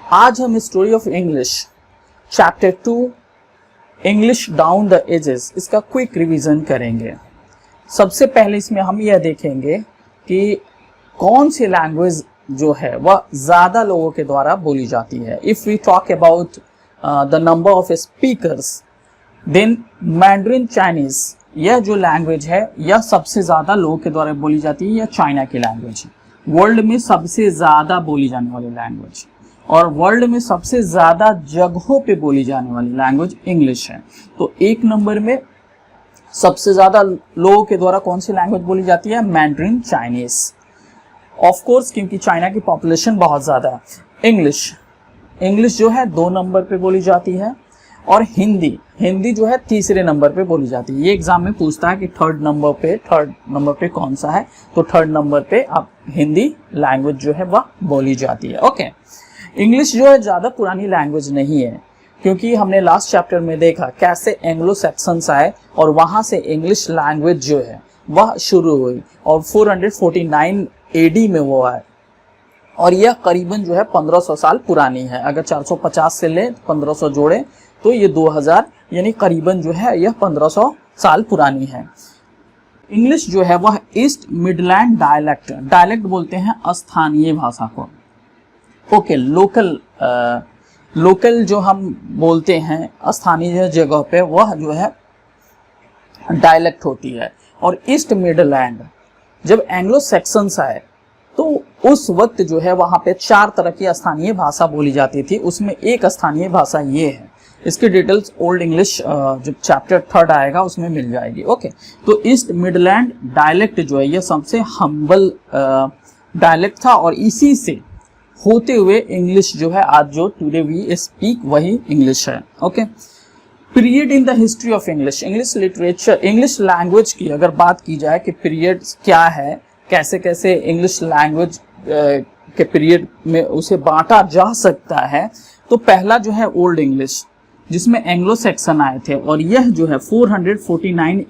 आज हम story of English chapter 2 English down the ages इसका क्विक रिवीजन करेंगे। सबसे पहले इसमें हम यह देखेंगे कि कौन सी लैंग्वेज जो है वह ज़्यादा लोगों के द्वारा बोली जाती है। If we talk about the number of speakers then Mandarin Chinese यह जो लैंग्वेज है यह सबसे ज़्यादा लोगों के द्वारा बोली जाती है। यह चाइना की लैंग्वेज है, वर्ल्ड में सबसे ज़्यादा बोली जाने वाली लैंग्वेज, और वर्ल्ड में सबसे ज़्यादा जगहों पे बोली जाने वाली लैंग्वेज इंग्लिश है। तो एक नंबर में सबसे ज़्यादा लोगों के द्वारा कौन सी लैंग्वेज बोली जाती है? Mandarin Chinese. ऑफ कोर्स क्योंकि चाइना की पॉपुलेशन बहुत ज़्यादा है। इंग्लिश जो है 2 नंबर पे बोली जाती है, और हिंदी जो है 3 नंबर पे बोली जाती है। ये एग्जाम में पूछता है कि थर्ड नंबर पे कौन सा है, तो 3rd नंबर पे अब हिंदी लैंग्वेज जो है वह बोली जाती है। ओके, इंग्लिश जो है ज़्यादा पुरानी लैंग्वेज नहीं है, क्योंकि हमने लास्ट चैप्टर में देखा कैसे एंग्लो सैक्सन्स आए और वहाँ से इंग्लिश लैंग्वेज जो है वह शुरू हुई, और 449 AD में वो आए, और यह करीबन जो है 1500 साल पुरानी है। अगर 450 से ले 1500 जोड़े तो ये 2000, यानी करीबन जो है यह 1500 साल पुरानी है। इंग्लिश जो है वह ईस्ट मिडलैंड डायलेक्ट बोलते हैं स्थानीय भाषा को। ओके, लोकल जो हम बोलते हैं स्थानीय जगह पे वह जो है डायलेक्ट होती है। और ईस्ट मिडलैंड जब एंग्लो सैक्सन्स आए तो उस वक्त जो है वहाँ पे 4 तरह की स्थानीय भाषा बोली जाती थी, उसमें एक स्थानीय भाषा ये है। इसकी डिटेल्स ओल्ड इंग्लिश जब चैप्टर 3 आएगा उसमें मिल जाएगी। ओके, तो ईस्ट मिडलैंड डायलेक्ट जो है यह सबसे हम्बल डायलेक्ट था, और इसी से होते हुए इंग्लिश जो है आज जो टुडे वी स्पीक वही इंग्लिश है। Okay, period in the history of English literature, English language की अगर बात की जाए कि पीरियड क्या है, कैसे कैसे इंग्लिश लैंग्वेज के पीरियड में उसे बांटा जा सकता है, तो पहला जो है ओल्ड इंग्लिश जिसमें एंग्लो सैक्सन आए थे, और यह जो है 449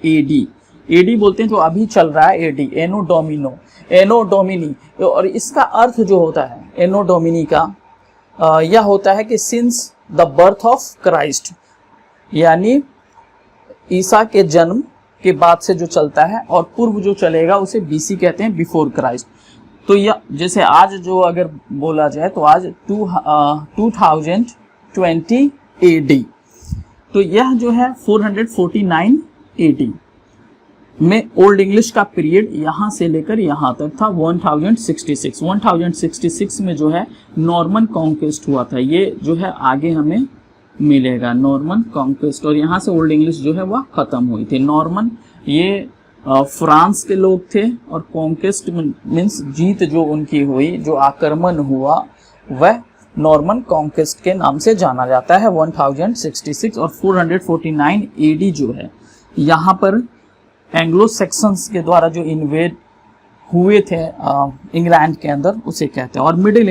AD बोलते हैं, जो अभी चल रहा है AD, एनो डोमिनी, और इसका अर्थ जो होता है एनो डोमिनी का यह होता है कि since the birth of Christ, यानी ईसा के जन्म के बाद से जो चलता है, और पूर्व जो चलेगा उसे BC कहते हैं, बिफोर क्राइस्ट। तो यह जैसे आज जो अगर बोला जाए तो आज 2020 AD, तो यह जो है 449 AD में ओल्ड इंग्लिश का पीरियड यहाँ से लेकर यहाँ तक था 1066 में जो है नॉर्मन कॉन्क्वेस्ट हुआ था। ये जो है आगे हमें मिलेगा नॉर्मन कॉन्क्वेस्ट, और यहाँ से ओल्ड इंग्लिश जो है वह खत्म हुई थी। नॉर्मन ये फ्रांस के लोग थे, और कॉन्क्वेस्ट मीन्स जीत जो उनकी हुई, जो आक्रमण हुआ, वह नॉर्मन कॉन्क्वेस्ट के नाम से जाना जाता है। 1066 और 449 AD जो है यहाँ पर एंग्लो सैक्सन्स के द्वारा जो इन्वेड हुए थे इंग्लैंड के अंदर उसे कहते हैं। और मिडिल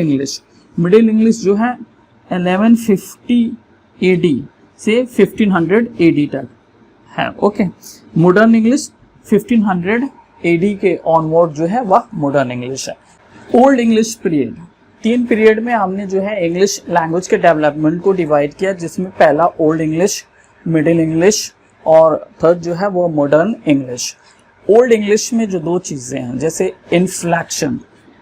इंग्लिश जो है 1150 AD से 1500 AD तक है। ओके, मॉडर्न इंग्लिश 1500 AD के ऑनवर्ड जो है वह मॉडर्न इंग्लिश है। ओल्ड इंग्लिश पीरियड, 3 पीरियड में हमने जो है इंग्लिश लैंग्वेज के डेवलपमेंट को डिवाइड किया, जिसमें पहला ओल्ड इंग्लिश, मिडिल इंग्लिश, और थर्ड जो है वो मॉडर्न इंग्लिश। ओल्ड इंग्लिश में जो 2 चीज़ें हैं, जैसे इन्फ्लेक्शन,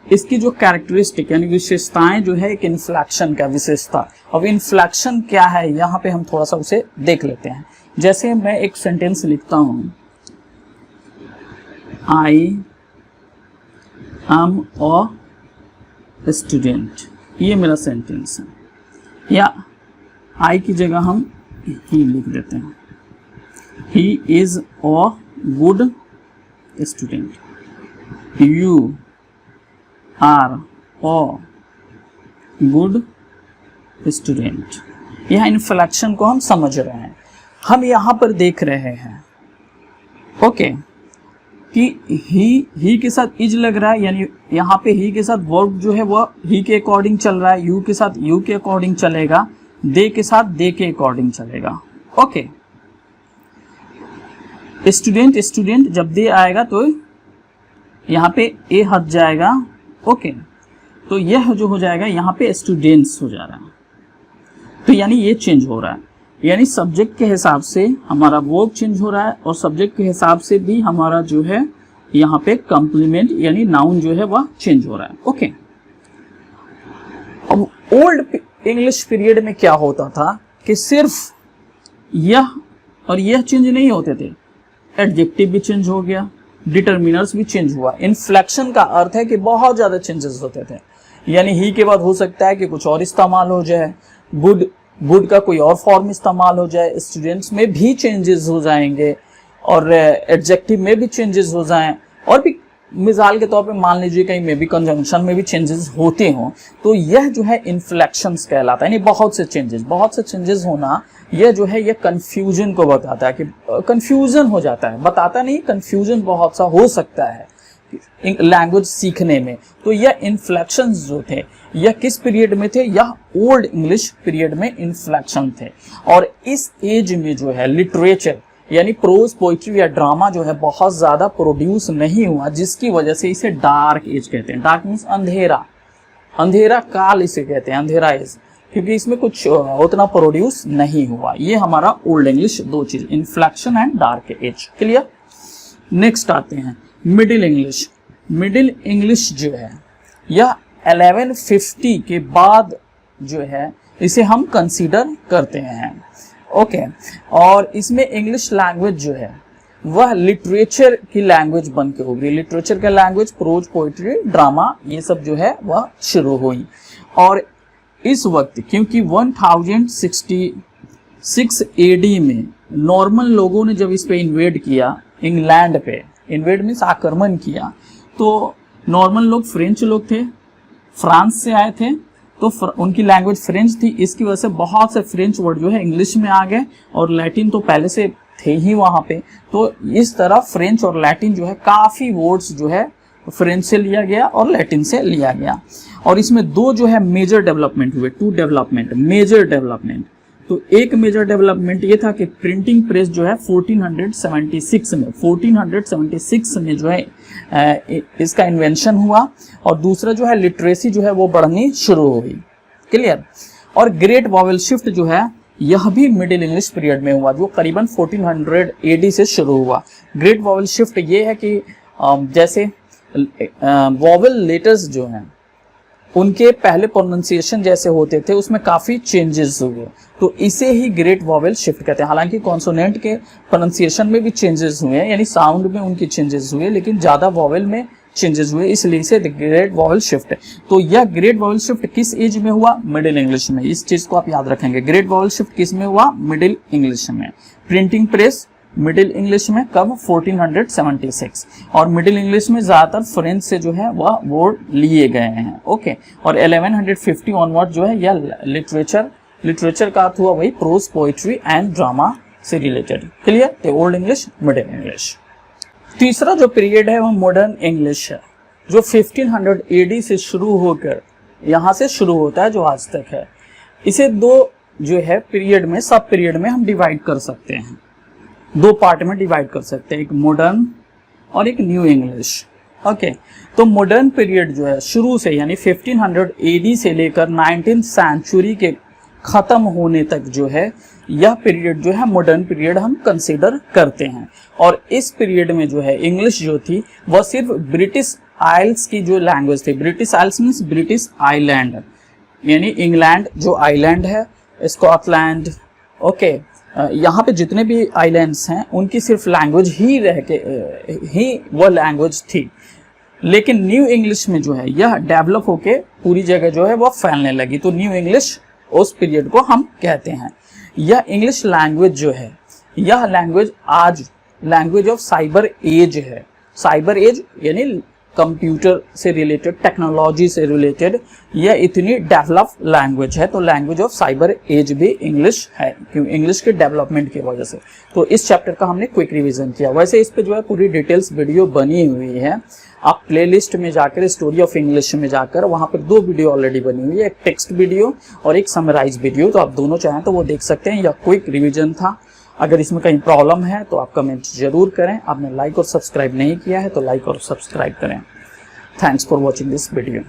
इसकी जो कैरेक्टरिस्टिक यानी विशेषताएं जो है एक इन्फ्लेक्शन का विशेषता। अब इन्फ्लेक्शन क्या है यहाँ पे हम थोड़ा सा उसे देख लेते हैं। जैसे मैं एक सेंटेंस लिखता हूँ, आई एम अ स्टूडेंट, ये मेरा सेंटेंस है, या आई की जगह हम ही लिख देते हैं, he is a good student, you are a good student। यह इन्फ्लेक्शन को हम समझ रहे हैं। हम यहाँ पर देख रहे हैं ओके कि ही के साथ इज लग रहा है, यानी यहाँ पे ही के साथ वर्ब जो है वह ही के अकॉर्डिंग चल रहा है, यू के साथ यू के अकॉर्डिंग चलेगा, दे के साथ दे के अकॉर्डिंग चलेगा। ओके, स्टूडेंट जब दे आएगा तो यहाँ पे ए हट जाएगा। ओके, तो यह जो हो जाएगा यहाँ पे स्टूडेंट्स हो जा रहा है, तो यानी ये चेंज हो रहा है, यानी सब्जेक्ट के हिसाब से हमारा वर्ब चेंज हो रहा है और सब्जेक्ट के हिसाब से भी हमारा जो है यहाँ पे कॉम्प्लीमेंट यानी नाउन जो है वह चेंज हो रहा है। ओके, अब ओल्ड इंग्लिश पीरियड में क्या होता था कि सिर्फ यह और यह चेंज नहीं होते थे, एडजेक्टिव भी चेंज हो गया, डिटर्मिनर्स भी चेंज हुआ। इन्फ्लेक्शन का अर्थ है कि बहुत ज्यादा चेंजेस होते थे, यानी ही के बाद हो सकता है कि कुछ और इस्तेमाल हो जाए, गुड का कोई और फॉर्म इस्तेमाल हो जाए, स्टूडेंट्स में भी चेंजेस हो जाएंगे और एडजेक्टिव में भी चेंजेस हो जाएं, और भी मिसाल के तौर पे मान लीजिए कहीं में भी कंजंक्शन में भी चेंजेस होते हों, तो यह जो है इन्फ्लेक्शंस कहलाता है। यानी बहुत से चेंजेस होना, यह जो है यह कंफ्यूजन को बताता है कि कंफ्यूजन हो जाता है, बताता नहीं, कंफ्यूजन बहुत सा हो सकता है लैंग्वेज सीखने में। तो यह इन्फ्लेक्शंस जो थे यह किस पीरियड में थे, यह ओल्ड इंग्लिश पीरियड में इन्फ्लेक्शन थे। और इस एज में जो है लिटरेचर यानी प्रोज, पोइट्री या ड्रामा जो है बहुत ज्यादा प्रोड्यूस नहीं हुआ, जिसकी वजह से इसे डार्क एज कहते हैं। डार्क मीन्स अंधेरा, अंधेरा काल इसे कहते हैं, अंधेरा एज, क्योंकि इसमें कुछ उतना प्रोड्यूस नहीं हुआ। ये हमारा ओल्ड इंग्लिश, दो चीज, inflection and dark age. Clear. Next आते हैं मिडिल इंग्लिश। मिडिल इंग्लिश जो है यह 1150 के बाद जो है इसे हम कंसीडर करते हैं। ओके, और इसमें इंग्लिश लैंग्वेज जो है वह लिटरेचर की लैंग्वेज बन के होगी। लिटरेचर का लैंग्वेज, प्रोज, पोइट्री, ड्रामा, ये सब जो है वह शुरू हुई। और इस वक्त क्योंकि 1066 AD में नॉर्मन लोगों ने जब इस पे इन्वेड किया, इंग्लैंड पे, इन्वेड मीन्स आक्रमण किया, तो नॉर्मन लोग फ्रेंच लोग थे, फ्रांस से आए थे, तो उनकी लैंग्वेज फ्रेंच थी। इसकी वजह से बहुत से फ्रेंच वर्ड जो है इंग्लिश में आ गए, और लैटिन तो पहले से थे ही वहाँ पे। तो इस तरह फ्रेंच और लैटिन जो है काफ़ी वर्ड्स जो है फ्रेंच से लिया गया और लैटिन से लिया गया। और इसमें दो जो है मेजर डेवलपमेंट हुए, टू डेवलपमेंट, मेजर डेवलपमेंट। तो एक मेजर डेवलपमेंट ये था कि प्रिंटिंग प्रेस जो है 1476 में जो है इसका इन्वेंशन हुआ, और दूसरा जो है लिटरेसी जो है वो बढ़नी शुरू हुई। क्लियर। और ग्रेट वॉवेल शिफ्ट जो है यह भी मिडिल इंग्लिश पीरियड में हुआ, जो करीबन 1400 AD से शुरू हुआ। ग्रेट वॉवेल शिफ्ट ये है कि जैसे वॉवेल लेटर्स जो हैं उनके पहले प्रोनाउंसिएशन जैसे होते थे उसमें काफ़ी चेंजेस हुए, तो इसे ही ग्रेट वॉवेल शिफ्ट कहते हैं। हालांकि कॉन्सोनेंट के प्रोनाउंसिएशन में भी चेंजेस हुए हैं, यानी साउंड में उनके चेंजेस हुए, लेकिन ज़्यादा वॉवेल में चेंजेस हुए, इसलिए इसे ग्रेट वॉवेल शिफ्ट है। तो यह ग्रेट वॉवेल शिफ्ट किस एज में हुआ? मिडिल इंग्लिश में। इस चीज़ को आप याद रखेंगे। ग्रेट वॉवेल शिफ्ट किस में हुआ? मिडिल इंग्लिश में। प्रिंटिंग प्रेस मिडिल इंग्लिश में कब? 1476। और मिडिल इंग्लिश में ज़्यादातर फ्रेंच से जो है वह वर्ड लिए गए हैं। ओके। और 1150 ऑनवर्ड जो है यह लिटरेचर का अर्थ हुआ वही प्रोज, पोइट्री एंड ड्रामा से रिलेटेड। क्लियर। तो ओल्ड इंग्लिश, मिडिल इंग्लिश। तीसरा जो पीरियड है वह मॉडर्न इंग्लिश है, जो 1500 AD से शुरू होकर यहाँ से शुरू होता है जो आज तक है। इसे दो जो है पीरियड में, सब पीरियड में हम डिवाइड कर सकते हैं, दो पार्ट में डिवाइड कर सकते हैं, एक मॉडर्न और एक न्यू इंग्लिश। ओके। तो मॉडर्न पीरियड जो है शुरू से यानी 1500 AD से लेकर 19th सेंचुरी के ख़त्म होने तक जो है यह पीरियड जो है मॉडर्न पीरियड हम कंसीडर करते हैं। और इस पीरियड में जो है इंग्लिश जो थी वह सिर्फ ब्रिटिश आइल्स की जो लैंग्वेज थी, British Isles means British island, यानी इंग्लैंड जो आइलैंड है, स्कॉटलैंड, ओके, यहाँ पे जितने भी आइलैंड्स हैं उनकी सिर्फ लैंग्वेज ही वह लैंग्वेज थी। लेकिन न्यू इंग्लिश में जो है यह डेवलप होके पूरी जगह जो है वह फैलने लगी, तो न्यू इंग्लिश उस पीरियड को हम कहते हैं। यह इंग्लिश लैंग्वेज जो है यह लैंग्वेज आज लैंग्वेज ऑफ साइबर एज है। साइबर एज यानी कंप्यूटर से रिलेटेड, टेक्नोलॉजी से रिलेटेड यह इतनी डेवलप लैंग्वेज है, तो लैंग्वेज ऑफ साइबर एज भी इंग्लिश है, क्यों? इंग्लिश के डेवलपमेंट की वजह से। तो इस चैप्टर का हमने क्विक रिवीजन किया। वैसे इस पे जो है पूरी डिटेल्स वीडियो बनी हुई है, आप प्लेलिस्ट में जाकर स्टोरी ऑफ इंग्लिश में जाकर वहाँ पर दो वीडियो ऑलरेडी बनी हुई है, एक टेक्स्ट वीडियो और एक समराइज वीडियो, तो आप दोनों चाहें तो वो देख सकते हैं। यह क्विक रिवीजन था। अगर इसमें कहीं प्रॉब्लम है तो आप कमेंट जरूर करें। आपने लाइक और सब्सक्राइब नहीं किया है तो लाइक और सब्सक्राइब करें। Thanks for watching this video.